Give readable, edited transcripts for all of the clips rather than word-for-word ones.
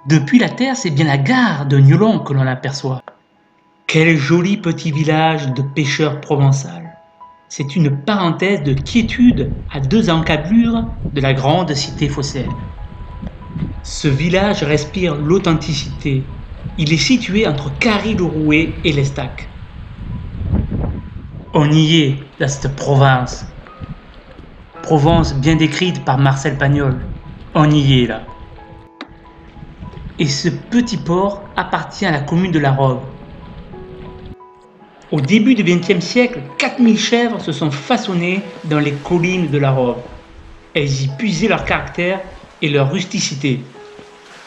Depuis la terre, c'est bien la gare de Niolon que l'on aperçoit. Quel joli petit village de pêcheurs provençal. C'est une parenthèse de quiétude à 2 encablures de la grande cité phocéenne. Ce village respire l'authenticité. Il est situé entre Carry-le-Rouet et l'Estac. On y est, dans cette province. Provence bien décrite par Marcel Pagnol. On y est là. Et ce petit port appartient à la commune de La Rove. Au début du XXe siècle, 4000 chèvres se sont façonnées dans les collines de La Rove. Elles y puisaient leur caractère et leur rusticité.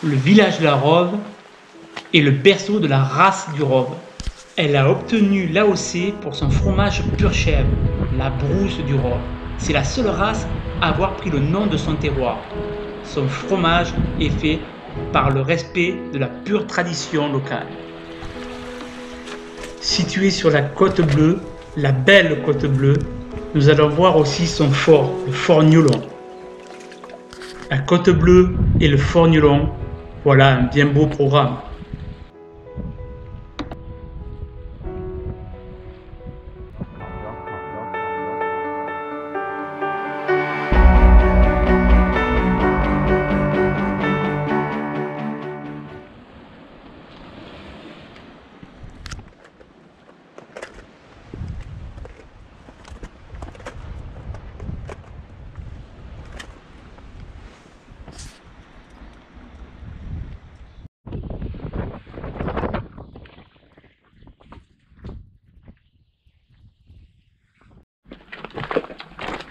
Le village de La Rove est le berceau de la race du Rove. Elle a obtenu l'AOC pour son fromage pur chèvre, la brousse du Rove. C'est la seule race à avoir pris le nom de son terroir. Son fromage est fait par le respect de la pure tradition locale. Situé sur la Côte Bleue, la belle Côte Bleue, nous allons voir aussi son fort, le fort Niolon. La Côte Bleue et le fort Niolon, voilà un bien beau programme.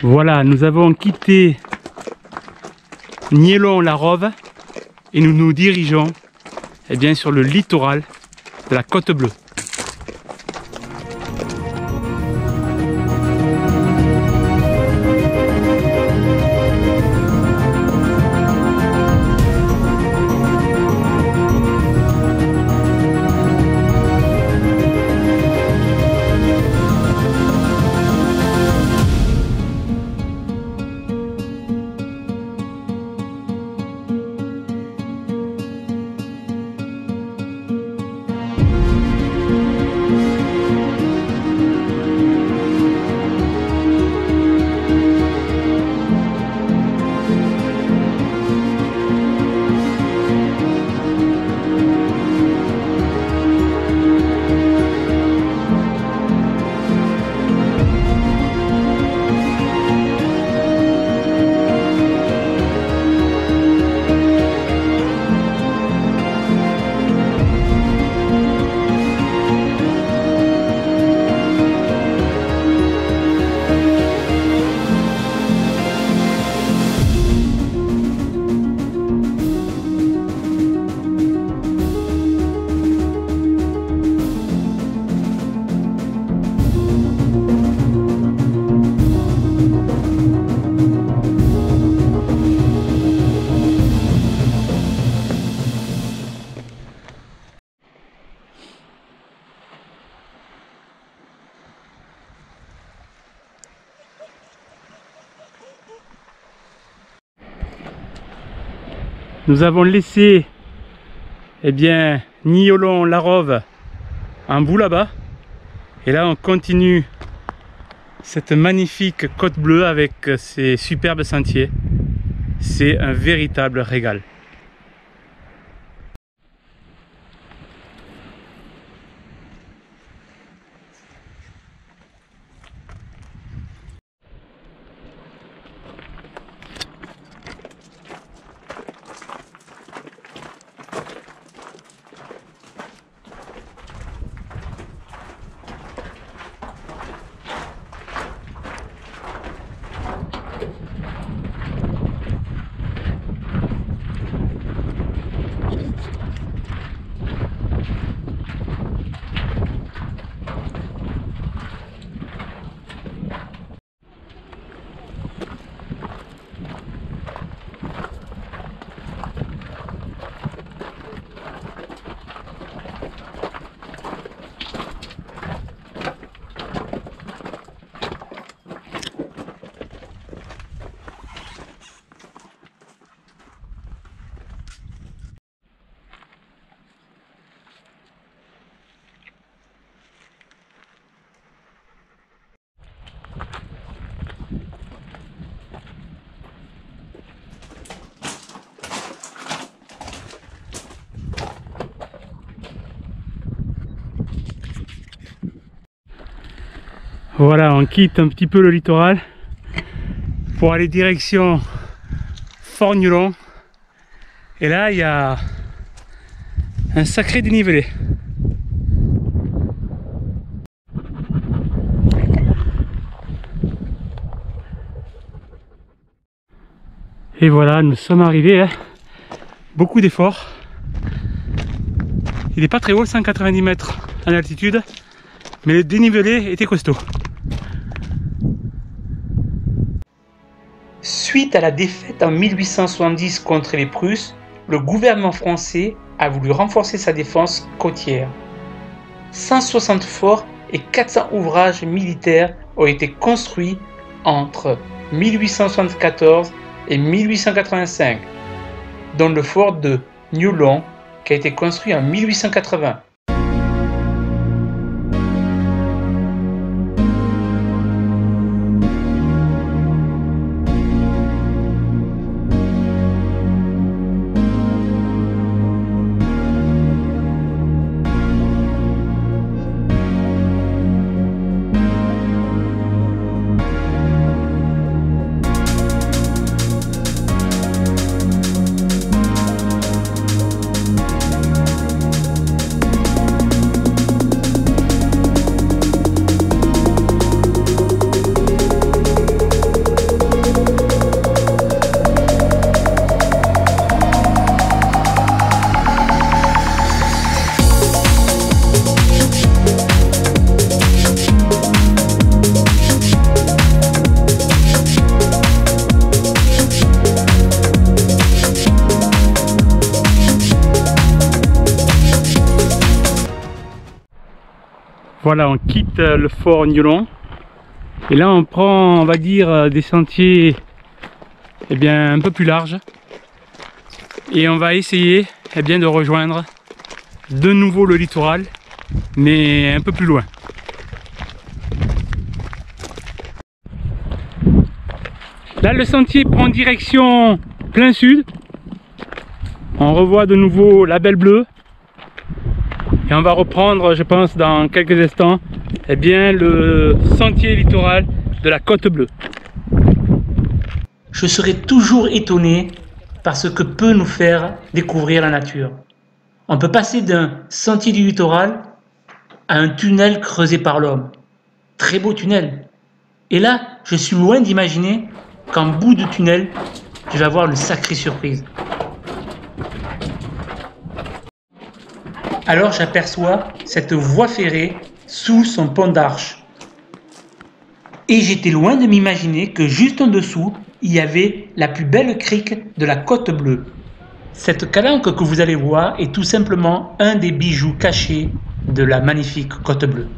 Voilà, nous avons quitté Niolon-la-Rove et nous nous dirigeons sur le littoral de la Côte Bleue. Nous avons laissé Niolon-la-Rove en bout là-bas. Et là on continue cette magnifique côte bleue avec ses superbes sentiers. C'est un véritable régal. Voilà, on quitte un petit peu le littoral pour aller direction Forgnolon. Et là, il y a un sacré dénivelé. Et voilà, nous sommes arrivés, hein. Beaucoup d'efforts. Il n'est pas très haut, 190 mètres en altitude, mais le dénivelé était costaud. Suite à la défaite en 1870 contre les Prusses, le gouvernement français a voulu renforcer sa défense côtière. 160 forts et 400 ouvrages militaires ont été construits entre 1874 et 1885, dont le fort de Niolon qui a été construit en 1880. Voilà, on quitte le fort Niolon. Et là, on prend, on va dire, des sentiers un peu plus larges. Et on va essayer de rejoindre de nouveau le littoral, mais un peu plus loin. Là, le sentier prend direction plein sud. On revoit de nouveau la Belle Bleue. Et on va reprendre, je pense, dans quelques instants, le sentier littoral de la Côte Bleue. Je serai toujours étonné par ce que peut nous faire découvrir la nature. On peut passer d'un sentier du littoral à un tunnel creusé par l'homme. Très beau tunnel. Et là, je suis loin d'imaginer qu'en bout de tunnel, je vais avoir une sacrée surprise. Alors j'aperçois cette voie ferrée sous son pont d'arche. Et j'étais loin de m'imaginer que juste en dessous, il y avait la plus belle crique de la Côte Bleue. Cette calanque que vous allez voir est tout simplement un des bijoux cachés de la magnifique Côte Bleue.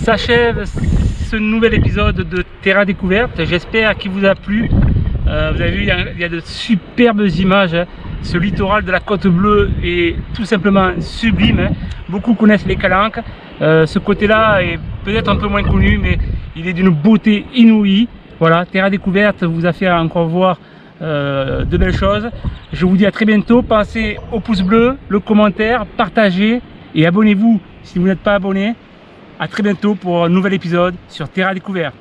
s'achève ce nouvel épisode de Terra Découverte. J'espère qu'il vous a plu. Vous avez vu, il y a de superbes images. Ce littoral de la Côte Bleue est tout simplement sublime. Beaucoup connaissent les Calanques. Ce côté-là est peut-être un peu moins connu, mais il est d'une beauté inouïe. Voilà, Terra Découverte vous a fait encore voir de belles choses. Je vous dis à très bientôt. Pensez au pouce bleu, le commentaire, partagez et abonnez-vous si vous n'êtes pas abonné. À très bientôt pour un nouvel épisode sur Terra Découverte.